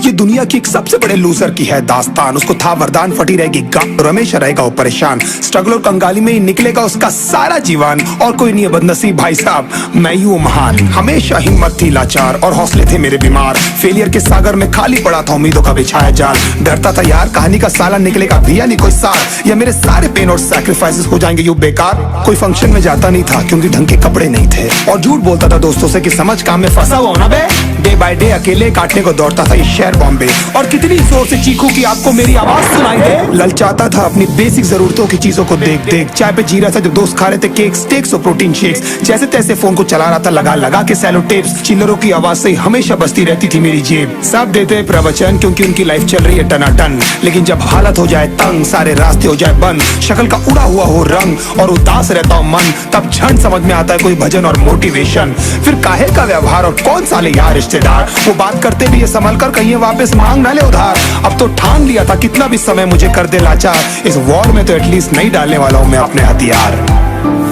ये दुनिया की एक सबसे बड़े लूजर की है दास्तान। उसको था वरदान, फटी रहेगी गांव, रमेश रहेगा वो परेशान। स्ट्रगल और कंगाली में ही निकलेगा उसका सारा जीवन। और कोई नहीं है बदनसीब भाई साहब, मैं ही हूँ महान। हमेशा हिम्मत थी लाचार और हौसले थे मेरे बीमार। फेलियर के सागर में खाली पड़ा था उम्मीदों का बिछाया जाल। डरता था यार कहानी का साला निकलेगा भी या नहीं कोई सार, या मेरे सारे पेन और सैक्रिफाइसेस हो जाएंगे यूं बेकार। कोई फंक्शन में जाता नहीं था क्योंकि ढंग के कपड़े नहीं थे, और झूठ बोलता था दोस्तों से कि समझ काम में फंसा हुआ ना बे। डे बाय डे अकेले काटने को दौड़ता था ये शहर बॉम्बे। और कितनी जोर से चीखूं कि आपको मेरी आवाज सुनाई दे। ललचाता था अपनी बेसिक जरूरतों की चीजों को देख देख। चाय पे जी रहा था जब दोस्त खा रहे थे केक, स्टेक्स और प्रोटीन शेक्स। जैसे तैसे फोन को चला रहा था लगा लगा के सैलो टेप्स। चिल्लरों की आवाज से हमेशा बजती रहती थी मेरी जेब। सब देते प्रवचन क्योंकि उनकी लाइफ चल रही है टनाटन, लेकिन जब हालत हो जाए तंग, सारे रास्ते हो जाए बंद, शक्ल का उड़ा हुआ हो रंग और उदास रहता हो मन, तब झन समझ में आता है कोई भजन और मोटिवेशन। फिर काहे का व्यवहार और कौन साले यार रिश्तेदार, वो बात करते भी ये संभल कर कहीं वापस मांग ना ले उधार। अब तो ठान लिया था कितना भी समय मुझे कर दे लाचार, इस वॉर में तो एटलीस्ट नहीं डालने वाला हूँ मैं अपने हथियार।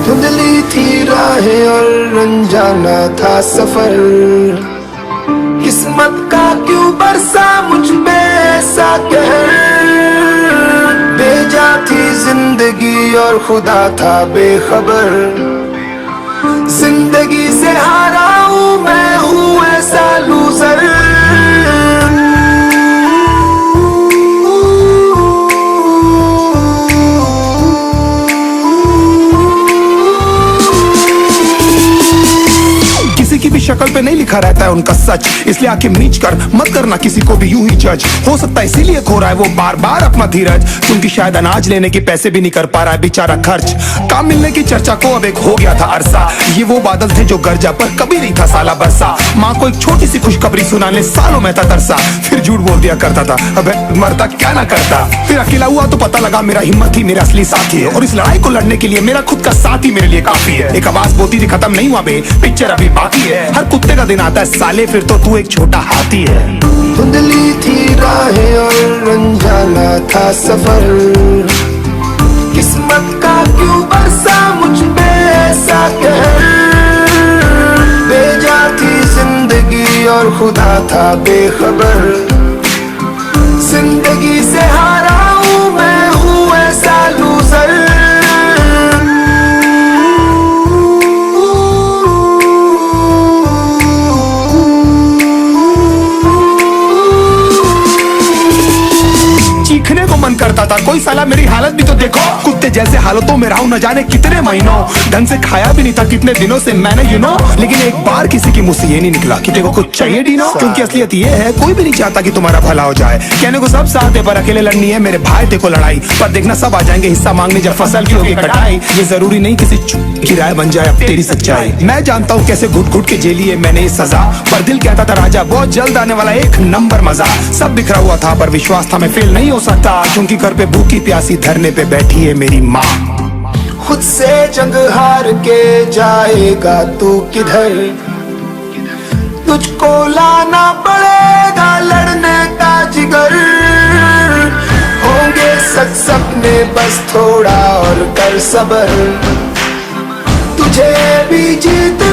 धुंधली थी राहें और अनजाना था सफर, किस्मत का क्यों बरसा मुझ पे ऐसा कहर। भेजा थी जिंदगी और खुदा था बेखबर, जिंदगी से हारा हूँ मैं, हूँ ऐसा लूजर। किसी की भी शक्ल पे नहीं लिखा रहता है उनका सच, इसलिए आंखें मीच कर मत करना किसी को भी यूं ही जज। हो सकता है इसीलिए खो रहा है वो बार बार अपना धीरज, क्योंकि शायद अनाज लेने के पैसे भी नहीं कर पा रहा है बेचारा खर्च। काम मिलने की चर्चा को अब एक हो गया था अरसा, ये वो बादल थे जो गरजा पर कभी नहीं था साला बरसा। माँ को एक छोटी सी खुशखबरी सुनाने सालों में था तरसा, फिर झूठ बोल दिया करता था अबे मरता क्या ना करता। फिर अकेला हुआ तो पता लगा मेरा हिम्मत ही मेरा असली साथी है, और इस लड़ाई को लड़ने के लिए मेरा खुद का साथ ही मेरे लिए काफी है। एक आवाज बोलती थी खत्म नहीं हुआ बे, पिक्चर अभी बाकी है। हर कुत्ते का दिन आता है साले, फिर तो तू एक छोटा हाथी है। धुंधली थी राहें और अनजाना था सफर, किस्मत का क्यों बरसा मुझ पे ऐसा कहर। भेजा थी जिंदगी और खुदा था बेखबर, जिंदगी से हारा हूँ मैं, हूँ ऐसा लूजर। चीखने को मन करता था कोई साला मेरी हालत भी तो देखो। कुत्ते जैसे हालतों में रहा हूं न जाने कितने महीनों, ढंग से खाया भी नहीं था कितने दिनों से मैंने लेकिन एक बार किसी की मुंह से ये नहीं निकला कि देखो कुछ चाहिए डीनो। क्योंकि असलियत ये है कोई भी नहीं चाहता कि तुम्हारा भला हो जाए। कहने को सब साथ है पर अकेले लड़नी है मेरे भाई, देखो लड़ाई पर देखना सब आ जाएंगे हिस्सा मांगने जब फसल की होगी कटाई। ये जरूरी नहीं किसी की राय बन जाए अब तेरी सच्चाई। मैं जानता हूँ कैसे घुट घुट के झेली है मैंने ये सजा, पर दिल कहता था राजा बहुत जल्द आने वाला एक नंबर मजा। सब बिखरा हुआ था पर विश्वास था मैं फेल नहीं हो सकता, क्योंकि घर पे भूखी प्यासी धरने पे बैठी है मेरी माँ। खुद से जंग हार के जाएगा तू किधर, तुझको लाना पड़ेगा लड़ने का जिगर। होंगे सच सपने बस थोड़ा और कर सबर, तुझे भी जीत